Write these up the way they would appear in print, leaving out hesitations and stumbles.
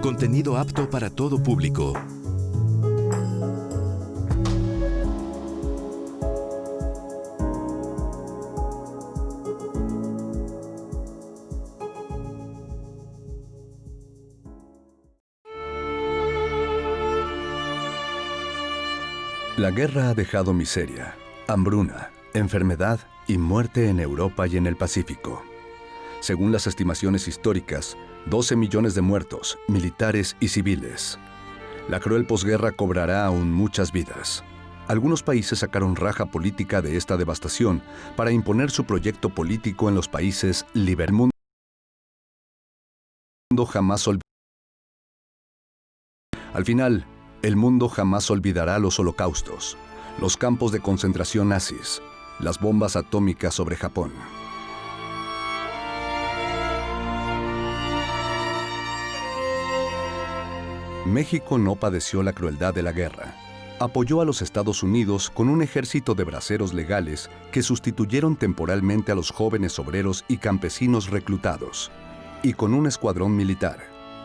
Contenido apto para todo público. La guerra ha dejado miseria, hambruna, enfermedad y muerte en Europa y en el Pacífico. Según las estimaciones históricas, 12 millones de muertos, militares y civiles. La cruel posguerra cobrará aún muchas vidas. Algunos países sacaron raja política de esta devastación para imponer su proyecto político en los países libres. El mundo jamás olvidará. Al final, el mundo jamás olvidará los holocaustos, los campos de concentración nazis, las bombas atómicas sobre Japón. México no padeció la crueldad de la guerra. Apoyó a los Estados Unidos con un ejército de braceros legales que sustituyeron temporalmente a los jóvenes obreros y campesinos reclutados, y con un escuadrón militar,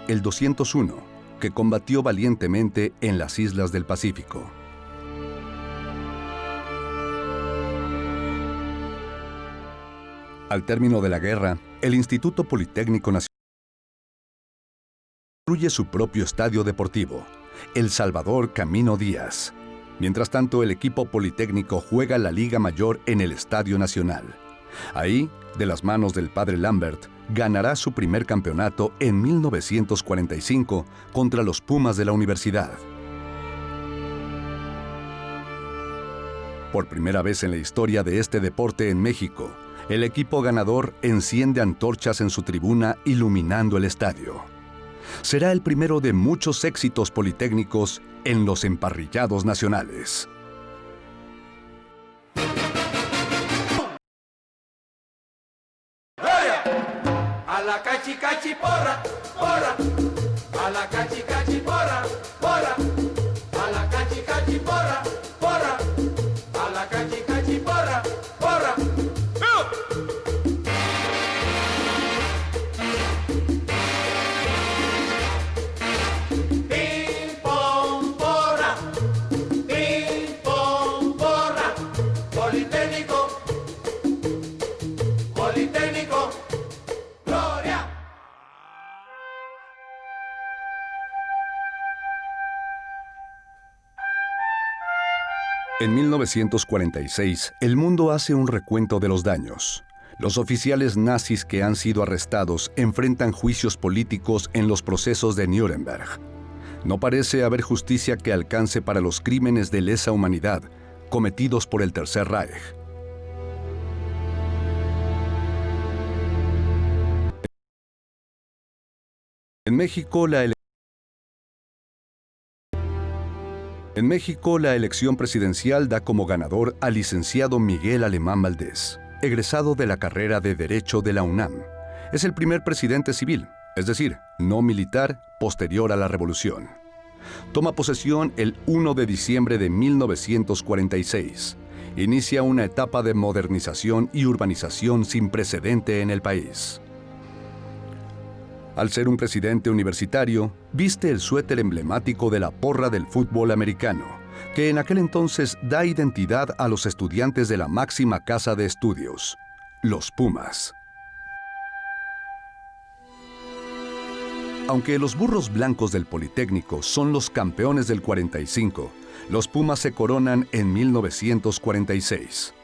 el 201, que combatió valientemente en las islas del Pacífico. Al término de la guerra, el Instituto Politécnico Nacional construye su propio estadio deportivo, El Salvador Camino Díaz. Mientras tanto, el equipo politécnico juega la Liga Mayor en el Estadio Nacional. Ahí, de las manos del padre Lambert, ganará su primer campeonato en 1945 contra los Pumas de la universidad. Por primera vez en la historia de este deporte en México, el equipo ganador enciende antorchas en su tribuna iluminando el estadio. Será el primero de muchos éxitos politécnicos en los emparrillados nacionales. A la cachi cachi porra, porra. A la cachi cachi porra, porra. A la cachi cachi porra, porra. A la cachi cachi porra, porra. Ping pong porra, ping pong porra. Politécnico, Politécnico. En 1946, el mundo hace un recuento de los daños. Los oficiales nazis que han sido arrestados enfrentan juicios políticos en los procesos de Nuremberg. No parece haber justicia que alcance para los crímenes de lesa humanidad cometidos por el Tercer Reich. En México, la elección presidencial da como ganador al licenciado Miguel Alemán Valdés, egresado de la carrera de Derecho de la UNAM. Es el primer presidente civil, es decir, no militar, posterior a la Revolución. Toma posesión el 1 de diciembre de 1946. Inicia una etapa de modernización y urbanización sin precedente en el país. Al ser un presidente universitario, viste el suéter emblemático de la porra del fútbol americano, que en aquel entonces da identidad a los estudiantes de la máxima casa de estudios, los Pumas. Aunque los burros blancos del Politécnico son los campeones del 45, los Pumas se coronan en 1946.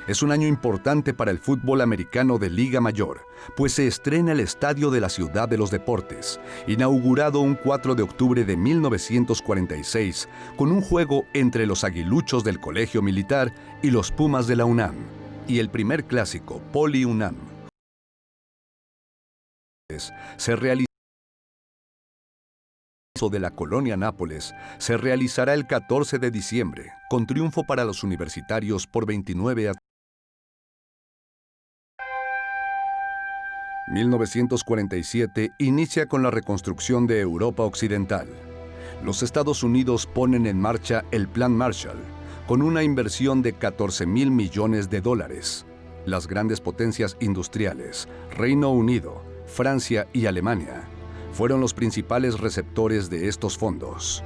Es un año importante para el fútbol americano de Liga Mayor, pues se estrena el Estadio de la Ciudad de los Deportes, inaugurado un 4 de octubre de 1946, con un juego entre los aguiluchos del Colegio Militar y los Pumas de la UNAM, y el primer clásico, Poli-UNAM. Se realizó de la colonia Nápoles se realizará el 14 de diciembre, con triunfo para los universitarios por 29 a 1947 inicia con la reconstrucción de Europa Occidental. Los Estados Unidos ponen en marcha el Plan Marshall, con una inversión de $14,000 millones. Las grandes potencias industriales, Reino Unido, Francia y Alemania, fueron los principales receptores de estos fondos.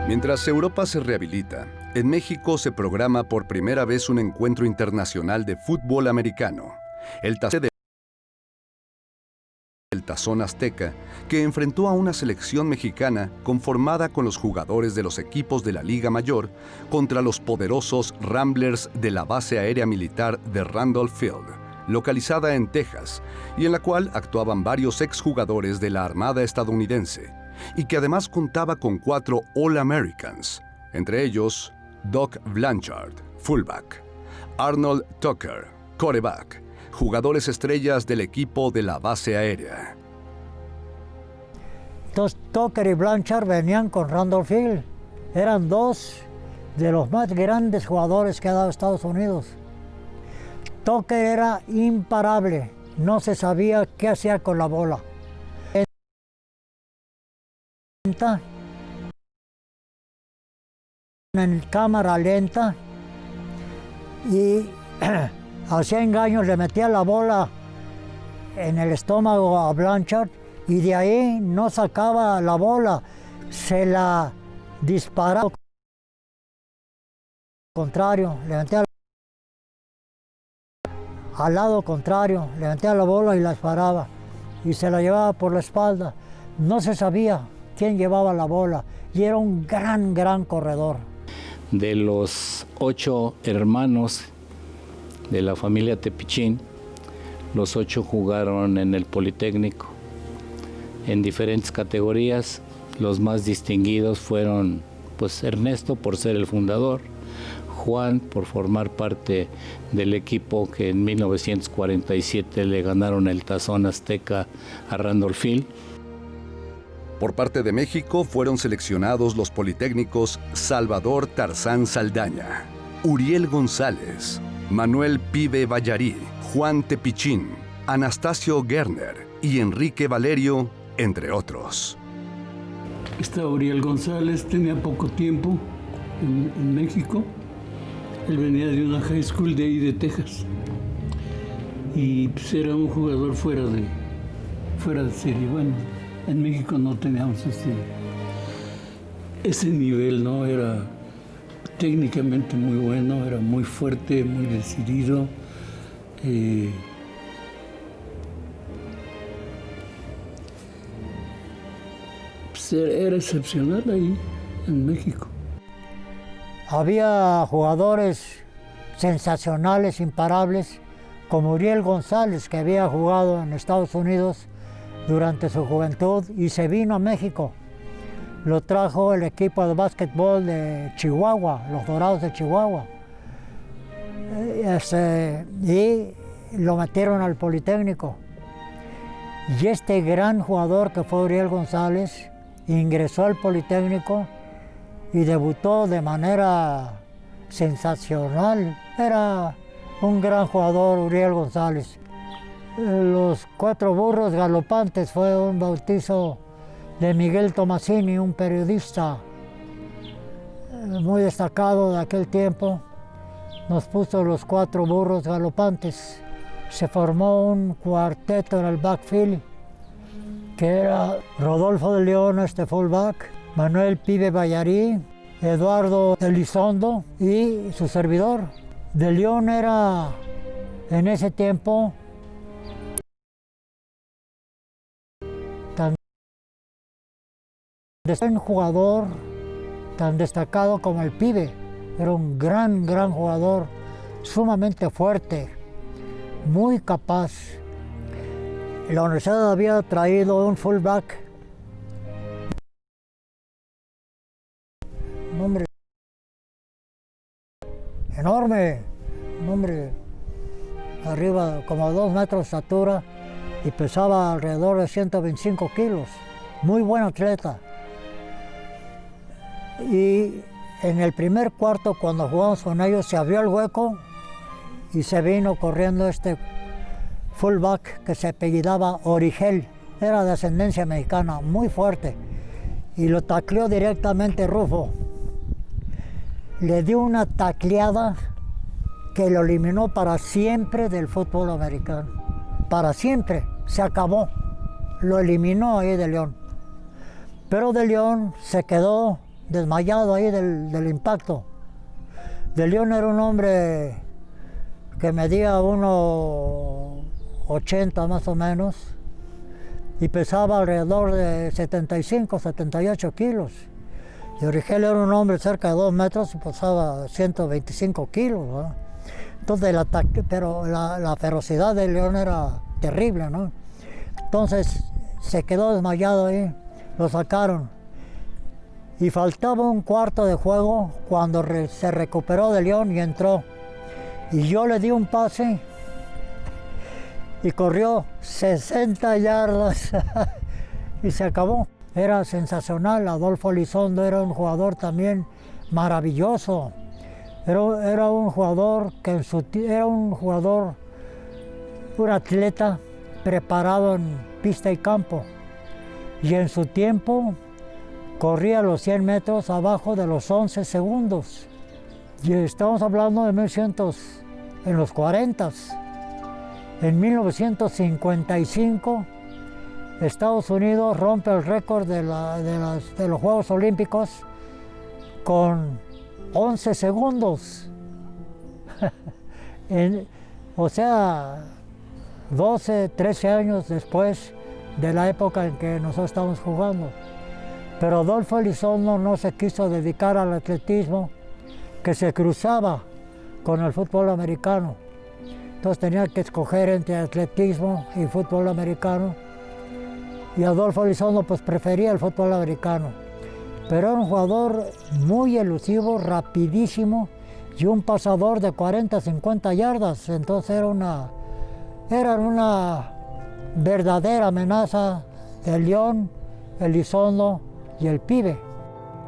Mientras Europa se rehabilita, en México se programa por primera vez un encuentro internacional de fútbol americano, el Tazón Azteca, que enfrentó a una selección mexicana conformada con los jugadores de los equipos de la Liga Mayor contra los poderosos Ramblers de la base aérea militar de Randolph Field, localizada en Texas, y en la cual actuaban varios exjugadores de la Armada estadounidense, y que además contaba con 4 All-Americans, entre ellos Doug Blanchard, fullback, Arnold Tucker, quarterback, jugadores estrellas del equipo de la base aérea. Entonces Tucker y Blanchard venían con Randolph Field. Eran 2 de los más grandes jugadores que ha dado Estados Unidos. Tucker era imparable, no se sabía qué hacía con la bola. En cámara lenta y hacía engaños, le metía la bola en el estómago a Blanchard y de ahí no sacaba la bola, se la disparaba al contrario, le metía al lado contrario, le metía la bola y la disparaba y se la llevaba por la espalda. No se sabía quién llevaba la bola y era un gran corredor. De los 8 hermanos de la familia Tepichín, los 8 jugaron en el Politécnico en diferentes categorías. Los más distinguidos fueron pues Ernesto por ser el fundador, Juan por formar parte del equipo que en 1947 le ganaron el Tazón Azteca a Randolph Field. Por parte de México fueron seleccionados los politécnicos Salvador Tarzán Saldaña, Uriel González, Manuel Pibe Ballarí, Juan Tepichín, Anastasio Gerner y Enrique Valerio, entre otros. Estaba Uriel González, tenía poco tiempo en México. Él venía de una high school de ahí de Texas. Y pues era un jugador fuera de serie. Bueno, en México no teníamos ese nivel, ¿no? Era técnicamente muy bueno, era muy fuerte, muy decidido. Pues era excepcional ahí en México. Había jugadores sensacionales, imparables, como Uriel González, que había jugado en Estados Unidos durante su juventud y se vino a México. Lo trajo el equipo de básquetbol de Chihuahua, los Dorados de Chihuahua. Y lo metieron al Politécnico. Y este gran jugador que fue Uriel González ingresó al Politécnico y debutó de manera sensacional. Era un gran jugador Uriel González. Los 4 burros galopantes fue un bautizo de Miguel Tomasini, un periodista muy destacado de aquel tiempo. Nos puso los 4 burros galopantes. Se formó un cuarteto en el backfield, que era Rodolfo de León, fullback, Manuel Pibe Ballarí, Eduardo Elizondo y su servidor. De León era, en ese tiempo, un jugador tan destacado como el Pibe. Era un gran jugador, sumamente fuerte, muy capaz. La universidad había traído un fullback, un hombre enorme, un hombre arriba como 2 metros de estatura y pesaba alrededor de 125 kilos, muy buen atleta. Y en el primer cuarto, cuando jugamos con ellos, se abrió el hueco y se vino corriendo este fullback que se apellidaba Origel. Era de ascendencia mexicana, muy fuerte. Y lo tacleó directamente Rufo. Le dio una tacleada que lo eliminó para siempre del fútbol americano. para siempre, se acabó. Lo eliminó ahí de León. Pero de León se quedó desmayado ahí del impacto. De León era un hombre que medía 1,80 más o menos y pesaba alrededor de 75, 78 kilos. Y Origel era un hombre cerca de 2 metros y pesaba 125 kilos, ¿no? Entonces el ataque, pero la ferocidad de León era terrible, ¿no? Entonces se quedó desmayado ahí, lo sacaron. Y faltaba un cuarto de juego cuando se recuperó de León y entró. Y yo le di un pase y corrió 60 yardas y se acabó. Era sensacional. Adolfo Elizondo era un jugador también maravilloso. Era un jugador que era un jugador, un atleta preparado en pista y campo. Y en su tiempo corría los 100 metros abajo de los 11 segundos. Y estamos hablando de 1900, en los 40. En 1955, Estados Unidos rompe el récord de los Juegos Olímpicos con 11 segundos. O sea, 12, 13 años después de la época en que nosotros estamos jugando. Pero Adolfo Elizondo no se quiso dedicar al atletismo, que se cruzaba con el fútbol americano. Entonces tenía que escoger entre atletismo y fútbol americano. Y Adolfo Elizondo pues prefería el fútbol americano. Pero era un jugador muy elusivo, rapidísimo y un pasador de 40, 50 yardas. Entonces era una verdadera amenaza de León, Elizondo y el pibe.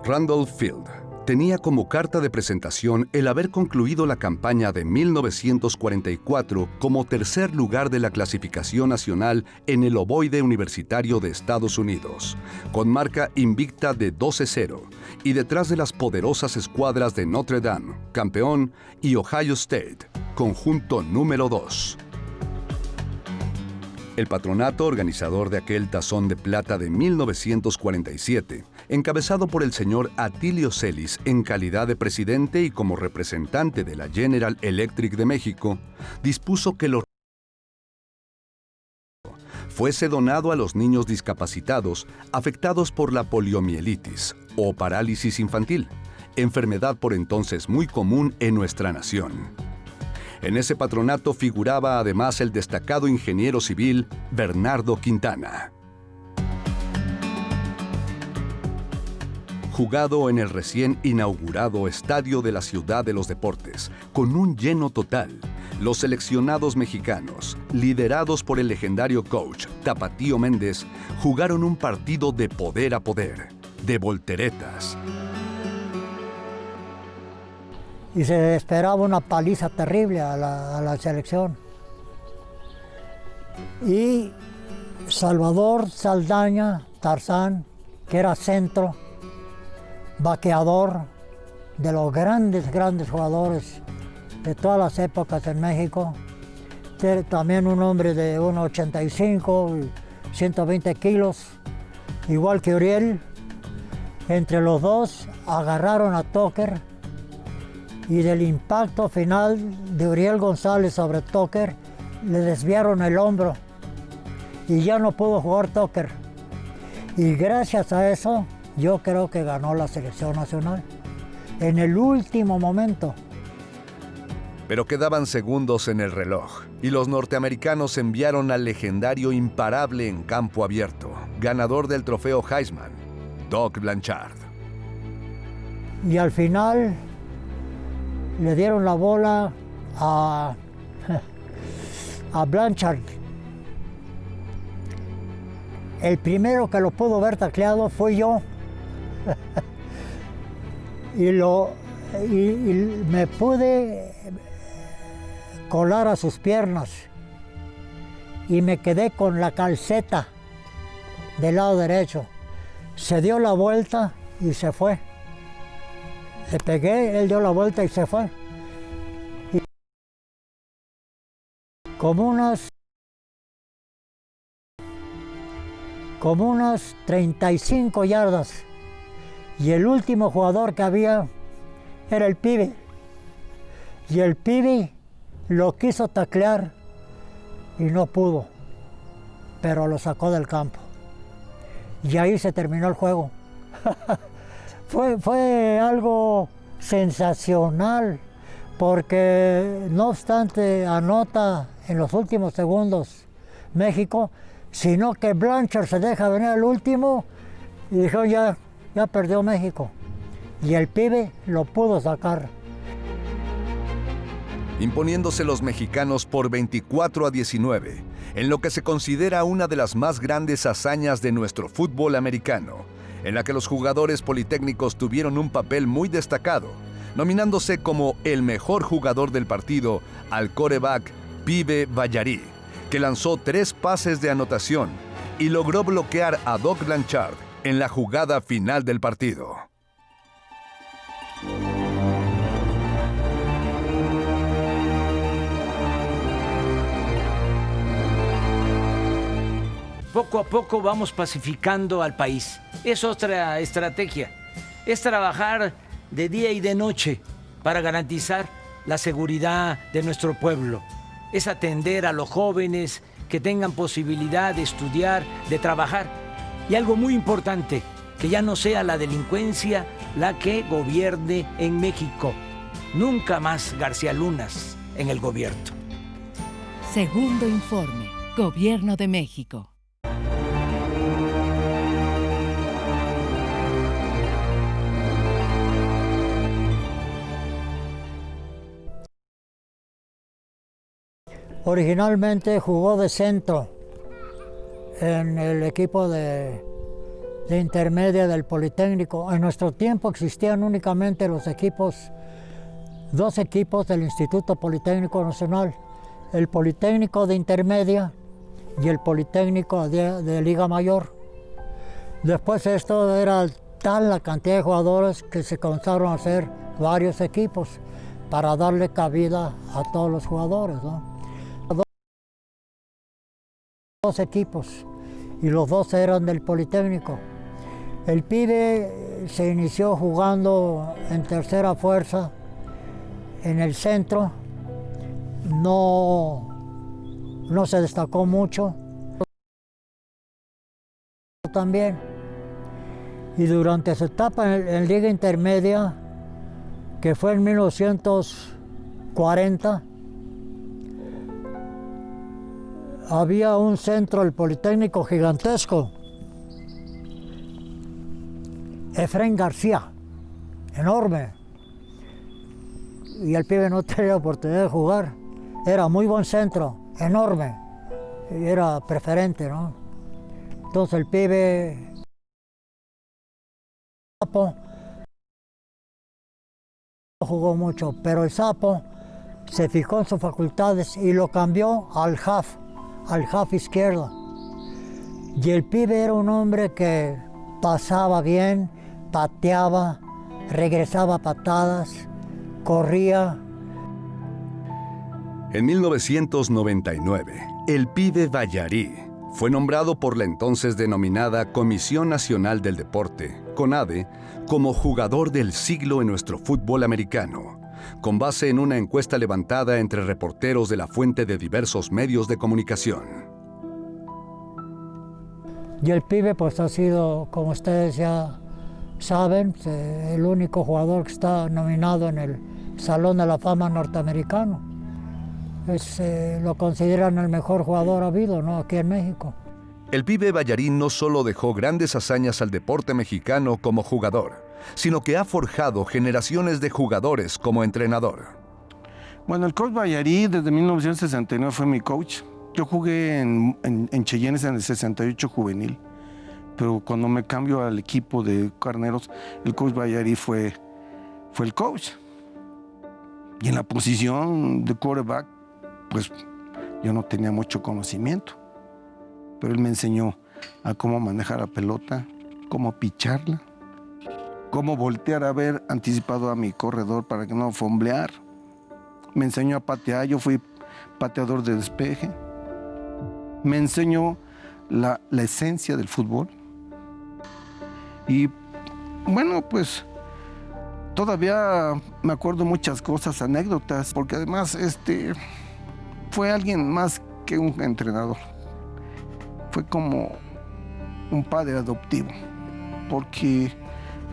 Randolph Field tenía como carta de presentación el haber concluido la campaña de 1944 como tercer lugar de la clasificación nacional en el ovoide universitario de Estados Unidos, con marca invicta de 12-0, y detrás de las poderosas escuadras de Notre Dame, campeón, y Ohio State, conjunto número 2. El patronato organizador de aquel Tazón de Plata de 1947, encabezado por el señor Atilio Celis en calidad de presidente y como representante de la General Electric de México, dispuso que lo fuese donado a los niños discapacitados afectados por la poliomielitis o parálisis infantil, enfermedad por entonces muy común en nuestra nación. En ese patronato figuraba además el destacado ingeniero civil Bernardo Quintana. Jugado en el recién inaugurado Estadio de la Ciudad de los Deportes, con un lleno total, los seleccionados mexicanos, liderados por el legendario coach Tapatío Méndez, jugaron un partido de poder a poder, de volteretas. Y se esperaba una paliza terrible a la selección. Y Salvador Saldaña Tarzán, que era centro, vaqueador, de los grandes jugadores de todas las épocas en México. También un hombre de 1,85 y 120 kilos, igual que Uriel. Entre los dos agarraron a Tucker y del impacto final de Uriel González sobre Tucker le desviaron el hombro y ya no pudo jugar Tucker. Y gracias a eso yo creo que ganó la selección nacional en el último momento. Pero quedaban segundos en el reloj y los norteamericanos enviaron al legendario imparable en campo abierto, ganador del trofeo Heisman, Doug Blanchard. Y al final le dieron la bola a Blanchard. El primero que lo pudo ver tacleado fui yo. y me pude colar a sus piernas y me quedé con la calceta del lado derecho. Se dio la vuelta y se fue. Le pegué, él dio la vuelta y se fue. Y como unas como unas 35 yardas. Y el último jugador que había era el pibe. Y el pibe lo quiso taclear y no pudo, pero lo sacó del campo. Y ahí se terminó el juego. Fue algo sensacional, porque no obstante anota en los últimos segundos México, sino que Blanchard se deja venir al último y dijo ya perdió México. Y el pibe lo pudo sacar. Imponiéndose los mexicanos por 24-19, en lo que se considera una de las más grandes hazañas de nuestro fútbol americano, en la que los jugadores politécnicos tuvieron un papel muy destacado, nominándose como el mejor jugador del partido al quarterback Pibe Vallary, que lanzó 3 pases de anotación y logró bloquear a Doug Blanchard en la jugada final del partido. Poco a poco vamos pacificando al país. Es otra estrategia. Es trabajar de día y de noche para garantizar la seguridad de nuestro pueblo. Es atender a los jóvenes que tengan posibilidad de estudiar, de trabajar. Y algo muy importante, que ya no sea la delincuencia la que gobierne en México. Nunca más García Lunas en el gobierno. Segundo informe, Gobierno de México. Originalmente jugó de centro en el equipo de intermedia del Politécnico. En nuestro tiempo existían únicamente los equipos, 2 equipos del Instituto Politécnico Nacional, el Politécnico de intermedia y el Politécnico de Liga Mayor. Después esto era tal la cantidad de jugadores que se comenzaron a hacer varios equipos para darle cabida a todos los jugadores, ¿no? 2 equipos y los 2 eran del Politécnico. El pibe se inició jugando en tercera fuerza en el centro, no se destacó mucho también, y durante su etapa en Liga Intermedia, que fue en 1940, había un centro del Politécnico gigantesco, Efraín García, enorme, y el pibe no tenía oportunidad de jugar. Era muy buen centro, enorme, y era preferente, ¿no? Entonces el pibe no jugó mucho, pero el Sapo se fijó en sus facultades y lo cambió al half izquierdo. Y el pibe era un hombre que pasaba bien, pateaba, regresaba patadas, corría. En 1999, el Pibe Vallary fue nombrado por la entonces denominada Comisión Nacional del Deporte, CONADE, como jugador del siglo en nuestro fútbol americano, con base en una encuesta levantada entre reporteros de la fuente de diversos medios de comunicación. Y el pibe pues ha sido, como ustedes ya saben, el único jugador que está nominado en el Salón de la Fama norteamericano. Lo consideran el mejor jugador habido, ¿no?, aquí en México. El Pibe Vallary no solo dejó grandes hazañas al deporte mexicano como jugador, sino que ha forjado generaciones de jugadores como entrenador. Bueno, el coach Vallary desde 1969 fue mi coach. Yo jugué en Cheyennes en el 68 juvenil, pero cuando me cambio al equipo de Carneros, el coach Vallary fue el coach. Y en la posición de quarterback, pues yo no tenía mucho conocimiento, pero él me enseñó a cómo manejar la pelota, cómo picharla, cómo voltear a ver anticipado a mi corredor para que no fumblear. Me enseñó a patear, yo fui pateador de despeje. Me enseñó la esencia del fútbol. Y bueno, pues todavía me acuerdo muchas cosas, anécdotas, porque además fue alguien más que un entrenador. Fue como un padre adoptivo, porque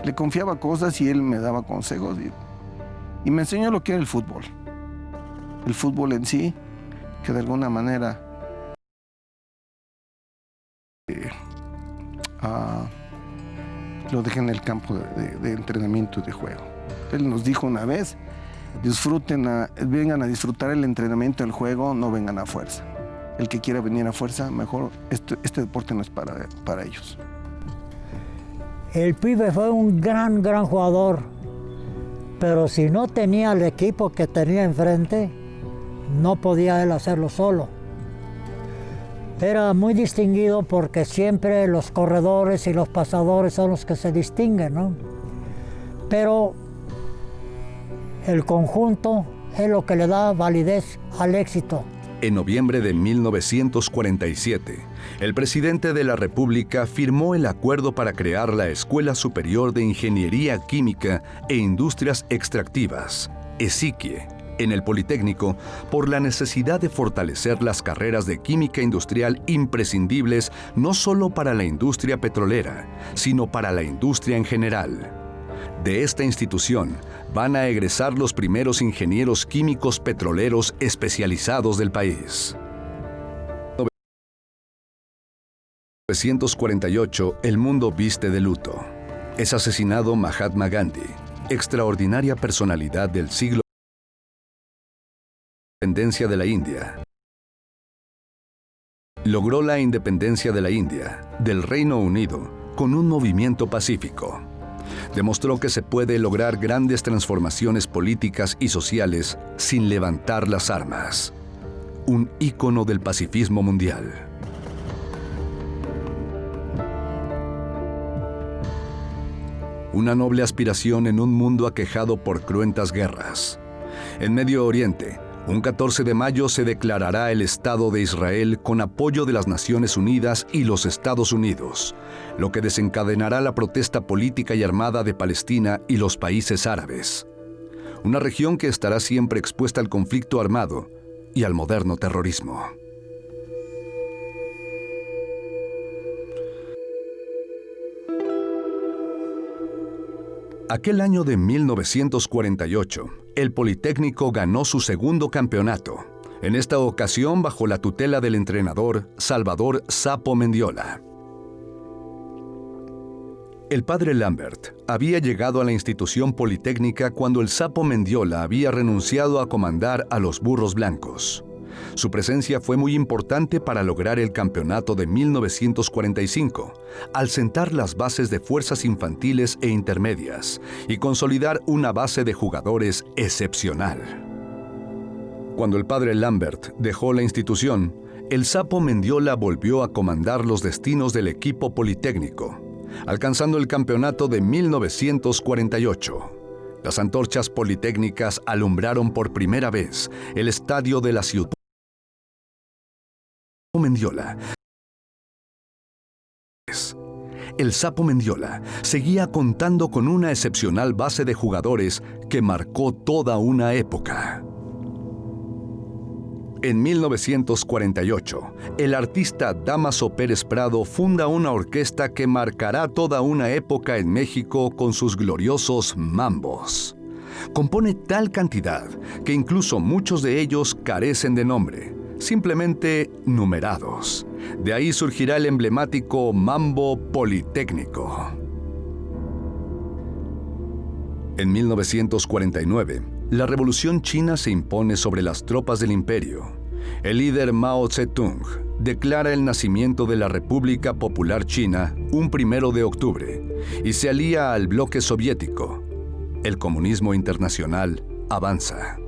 le confiaba cosas y él me daba consejos y me enseñó lo que era el fútbol en sí, que de alguna manera lo dejé en el campo de entrenamiento y de juego. Él nos dijo una vez, vengan a disfrutar el entrenamiento, el juego, no vengan a fuerza. El que quiera venir a fuerza, mejor este deporte no es para ellos. El pibe fue un gran jugador, pero si no tenía el equipo que tenía enfrente, no podía él hacerlo solo. Era muy distinguido porque siempre los corredores y los pasadores son los que se distinguen, ¿no? Pero el conjunto es lo que le da validez al éxito. En noviembre de 1947, el presidente de la República firmó el acuerdo para crear la Escuela Superior de Ingeniería Química e Industrias Extractivas, ESIQUIE, en el Politécnico, por la necesidad de fortalecer las carreras de química industrial imprescindibles no solo para la industria petrolera, sino para la industria en general. De esta institución van a egresar los primeros ingenieros químicos petroleros especializados del país. En 1948, el mundo viste de luto. Es asesinado Mahatma Gandhi, extraordinaria personalidad del siglo. Independencia de la India. Logró la independencia de la India, del Reino Unido, con un movimiento pacífico. Demostró que se puede lograr grandes transformaciones políticas y sociales sin levantar las armas. Un ícono del pacifismo mundial. Una noble aspiración en un mundo aquejado por cruentas guerras. En Medio Oriente, un 14 de mayo se declarará el Estado de Israel con apoyo de las Naciones Unidas y los Estados Unidos, lo que desencadenará la protesta política y armada de Palestina y los países árabes. Una región que estará siempre expuesta al conflicto armado y al moderno terrorismo. Aquel año de 1948, el Politécnico ganó su segundo campeonato, en esta ocasión bajo la tutela del entrenador Salvador Sapo Mendiola. El padre Lambert había llegado a la institución politécnica cuando el Sapo Mendiola había renunciado a comandar a los Burros Blancos. Su presencia fue muy importante para lograr el campeonato de 1945, al sentar las bases de fuerzas infantiles e intermedias y consolidar una base de jugadores excepcional. Cuando el padre Lambert dejó la institución, el Sapo Mendiola volvió a comandar los destinos del equipo politécnico, alcanzando el campeonato de 1948. Las antorchas politécnicas alumbraron por primera vez el estadio de la ciudad. Mendiola. El Sapo Mendiola seguía contando con una excepcional base de jugadores que marcó toda una época. En 1948, el artista Dámaso Pérez Prado funda una orquesta que marcará toda una época en México con sus gloriosos mambos. Compone tal cantidad que incluso muchos de ellos carecen de nombre, simplemente numerados. De ahí surgirá el emblemático Mambo Politécnico. En 1949, la Revolución China se impone sobre las tropas del imperio. El líder Mao Zedong declara el nacimiento de la República Popular China un 1 de octubre y se alía al bloque soviético. El comunismo internacional avanza.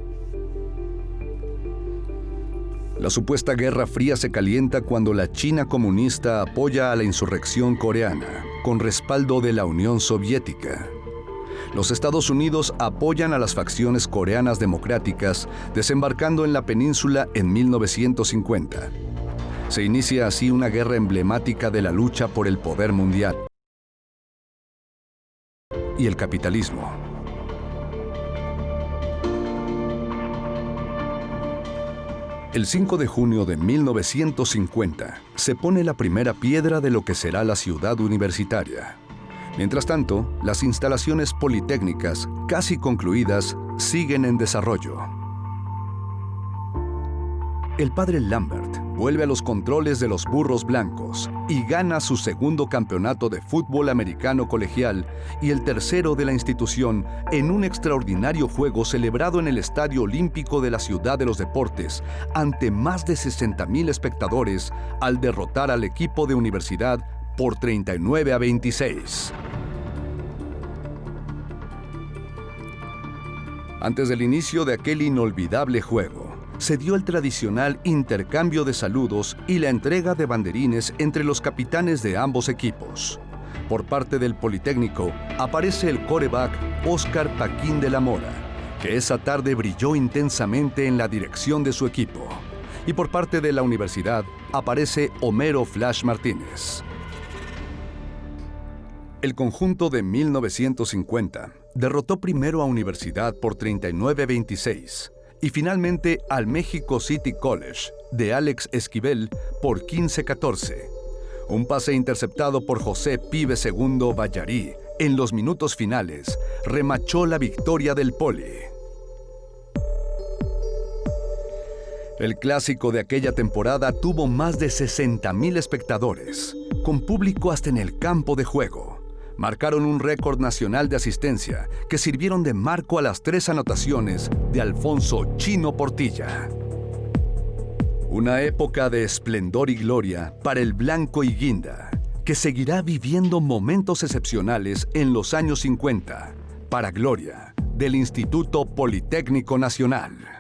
La supuesta Guerra Fría se calienta cuando la China comunista apoya a la insurrección coreana, con respaldo de la Unión Soviética. Los Estados Unidos apoyan a las facciones coreanas democráticas, desembarcando en la península en 1950. Se inicia así una guerra emblemática de la lucha por el poder mundial y el capitalismo. El 5 de junio de 1950 se pone la primera piedra de lo que será la ciudad universitaria. Mientras tanto, las instalaciones politécnicas, casi concluidas, siguen en desarrollo. El padre Lambert vuelve a los controles de los burros blancos y gana su segundo campeonato de fútbol americano colegial y el tercero de la institución en un extraordinario juego celebrado en el Estadio Olímpico de la Ciudad de los Deportes ante más de 60,000 espectadores al derrotar al equipo de Universidad por 39-26. Antes del inicio de aquel inolvidable juego, se dio el tradicional intercambio de saludos y la entrega de banderines entre los capitanes de ambos equipos. Por parte del Politécnico aparece el quarterback Óscar Paquín de la Mora, que esa tarde brilló intensamente en la dirección de su equipo. Y por parte de la universidad aparece Homero Flash Martínez. El conjunto de 1950 derrotó primero a Universidad por 39-26 y finalmente al Mexico City College de Alex Esquivel por 15-14. Un pase interceptado por José Pibe II Ballarí en los minutos finales remachó la victoria del Poli. El clásico de aquella temporada tuvo más de 60,000 espectadores, con público hasta en el campo de juego. Marcaron un récord nacional de asistencia que sirvieron de marco a las 3 anotaciones de Alfonso Chino Portilla. Una época de esplendor y gloria para el Blanco y Guinda, que seguirá viviendo momentos excepcionales en los años 50, para gloria del Instituto Politécnico Nacional.